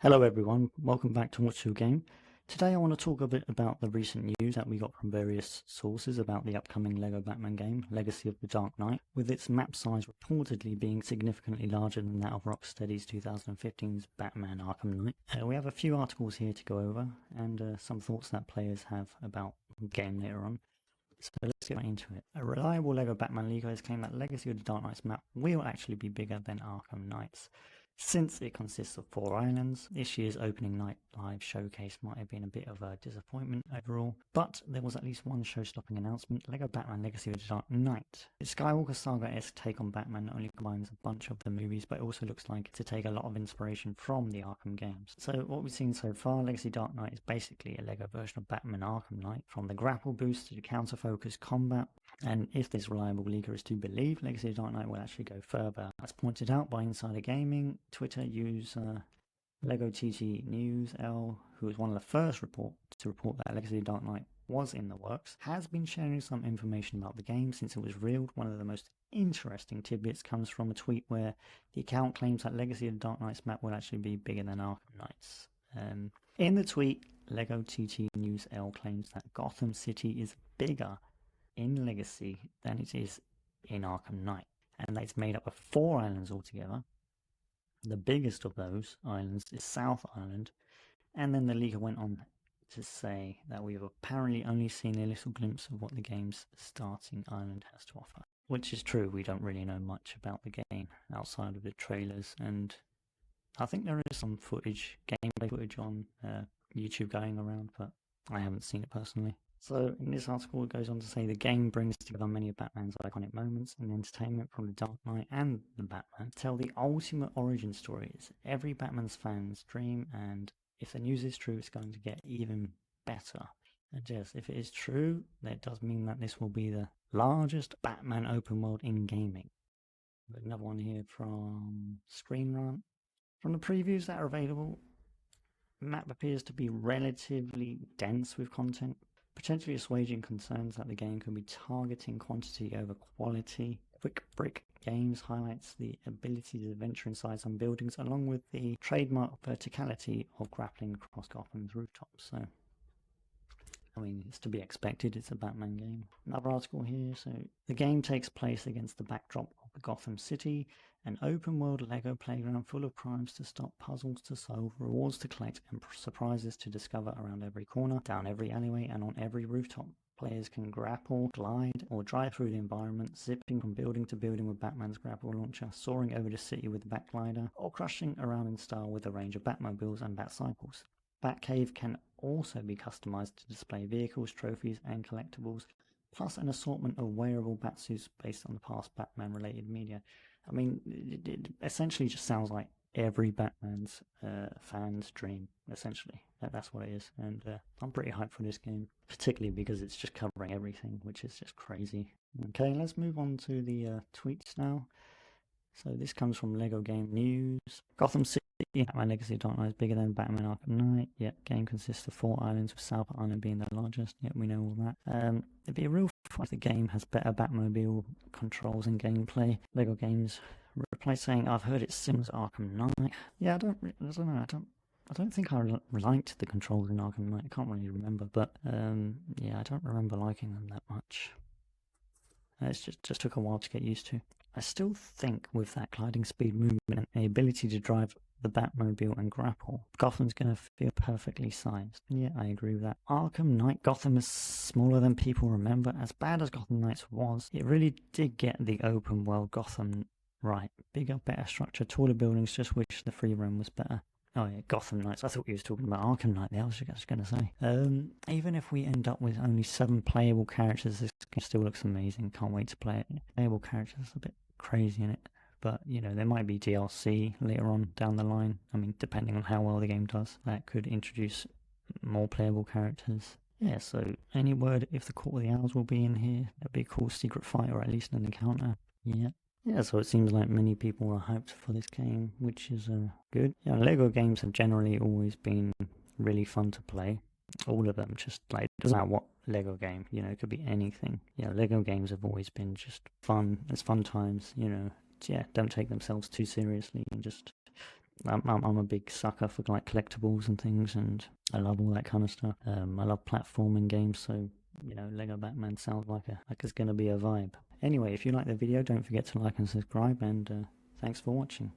Hello everyone, welcome back to What's Your Game. Today I want to talk a bit about the recent news that we got from various sources about the upcoming LEGO Batman game, Legacy of the Dark Knight, with its map size reportedly being significantly larger than that of Rocksteady's 2015's Batman Arkham Knight. We have a few articles here to go over, and some thoughts that players have about the game later on. So let's get right into it. A reliable LEGO Batman leaker has claimed that Legacy of the Dark Knight's map will actually be bigger than Arkham Knight's. Since it consists of 4 islands, this year's opening night live showcase might have been a bit of a disappointment overall, but there was at least one show-stopping announcement: LEGO Batman Legacy of the Dark Knight. The Skywalker Saga-esque take on Batman not only combines a bunch of the movies, but it also looks like to take a lot of inspiration from the Arkham games. So what we've seen so far, Legacy Dark Knight is basically a LEGO version of Batman Arkham Knight, from the grapple boost to the counter-focus combat. And if this reliable leaker is to believe, Legacy of Dark Knight will actually go further. As pointed out by Insider Gaming, Twitter user Lego TT News L, who was one of the first to report that Legacy of Dark Knight was in the works, has been sharing some information about the game since it was revealed. One of the most interesting tidbits comes from a tweet where the account claims that Legacy of the Dark Knight's map will actually be bigger than Arkham Knight's. In the tweet, Lego TT News L claims that Gotham City is bigger in Legacy than it is in Arkham Knight, and that it's made up of 4 islands altogether. The biggest of those islands is South Island, and then the leaker went on to say that we've apparently only seen a little glimpse of what the game's starting island has to offer. Which is true, we don't really know much about the game outside of the trailers, and I think there is some gameplay footage on YouTube going around, but I haven't seen it personally. So in this article it goes on to say the game brings together many of Batman's iconic moments and entertainment from the Dark Knight and the Batman. Tell the ultimate origin story. It's every Batman's fan's dream, and if the news is true, it's going to get even better. And yes, if it is true, that does mean that this will be the largest Batman open world in gaming. Another one here from Screen Rant. From the previews that are available, the map appears to be relatively dense with content, potentially assuaging concerns that the game could be targeting quantity over quality. Quick Brick Games highlights the ability to venture inside some buildings, along with the trademark verticality of grappling across Gotham's rooftops. So, I mean, it's to be expected, it's a Batman game. Another article here, so the game takes place against the backdrop of Gotham City, an open-world LEGO playground full of crimes to stop, puzzles to solve, rewards to collect, and surprises to discover around every corner, down every alleyway, and on every rooftop. Players can grapple, glide, or drive through the environment, zipping from building to building with Batman's grapple launcher, soaring over the city with the Batglider, or crushing around in style with a range of Batmobiles and Batcycles. Batcave can also be customized to display vehicles, trophies, and collectibles, plus an assortment of wearable Batsuits based on the past Batman-related media. I mean, it essentially just sounds like every Batman's fan's dream, essentially. That's what it is, and I'm pretty hyped for this game, particularly because it's just covering everything, which is just crazy. Okay, let's move on to the tweets now. So this comes from Lego Game News. Gotham City, Batman Legacy of Dark Knight is bigger than Batman Arkham Knight. Yep, game consists of 4 islands, with South Island being the largest. Yep, we know all that. It'd be a real fun if the game has better Batmobile controls and gameplay. Lego Games reply saying, "I've heard it's similar to Arkham Knight." Yeah, I don't know. I don't think I liked the controls in Arkham Knight. I can't really remember, but yeah, I don't remember liking them that much. It just took a while to get used to. I still think with that gliding speed movement and the ability to drive the Batmobile and grapple, Gotham's going to feel perfectly sized. Yeah, I agree with that. Arkham Knight, Gotham is smaller than people remember. As bad as Gotham Knights was, it really did get the open world Gotham right. Bigger, better structure, taller buildings, just wish the free roam was better. Oh yeah, Gotham Knights. I thought you was talking about Arkham Knight there. I was just going to say. Even if we end up with only 7 playable characters, this game still looks amazing. Can't wait to play it. Playable characters, a bit crazy in it. But, you know, there might be DLC later on down the line. I mean, depending on how well the game does. That could introduce more playable characters. Yeah, so any word if the Court of the Owls will be in here? That'd be a cool secret fight, or at least an encounter. Yeah. Yeah, so it seems like many people are hyped for this game, which is good. Yeah, Lego games have generally always been really fun to play. All of them, just like, it doesn't matter what Lego game, you know, it could be anything. Yeah, Lego games have always been just fun. It's fun times, you know. Yeah, don't take themselves too seriously and just I'm a big sucker for like collectibles and things, and I love all that kind of stuff. I love platforming games, so Lego Batman sounds like it's gonna be a vibe. Anyway, if you like the video, don't forget to like and subscribe, and thanks for watching.